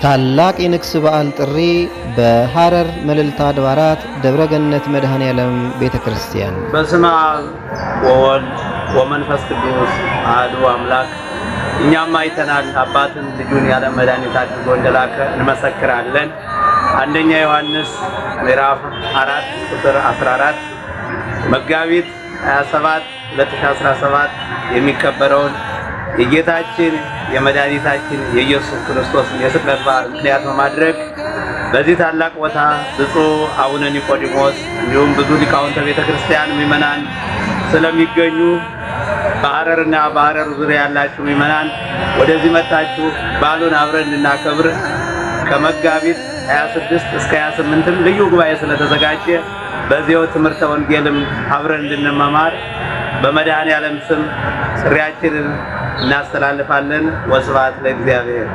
ታላቅ የንግስ በዓል ጥሪ በሐረር መልዕልተ አድባራት ደብረ ገነት መድኃኔዓለም ቤተክርስቲያን። በስመ አብ ወወልድ ወመንፈስ ቅዱስ አሐዱ አምላክ። እኛም አይተናል አባትን ልጁን ያለ መድኃኒት አድርጎ እንደላከ እንመሰክራለን። አንደኛ ዮሐንስ ምዕራፍ 4 ቁጥር 14 መጋቢት 27 2017 የሚከበረውን የጌታችን የመድኃኒታችን የኢየሱስ ክርስቶስ የስቅለት በዓል ምክንያት በማድረግ በዚህ ታላቅ ቦታ ብፁዕ አቡነ ኒቆዲሞስ እንዲሁም ብዙ ሊቃውንተ ቤተክርስቲያን ምዕመናን ስለሚገኙ በሐረርና በሐረር ዙሪያ ያላችሁ ምዕመናን ወደዚህ መጣችሁ በዓሉን አብረን እንድናከብር ከመጋቢት 26 እስከ 28 ልዩ ጉባኤ ስለተዘጋጀ በዚያው ትምህርተ ወንጌልም አብረን እንድንማማር በመድኃኔዓለም ስም ጥሪያችንን እናስተላልፋለን። ወስብሐት ለእግዚአብሔር።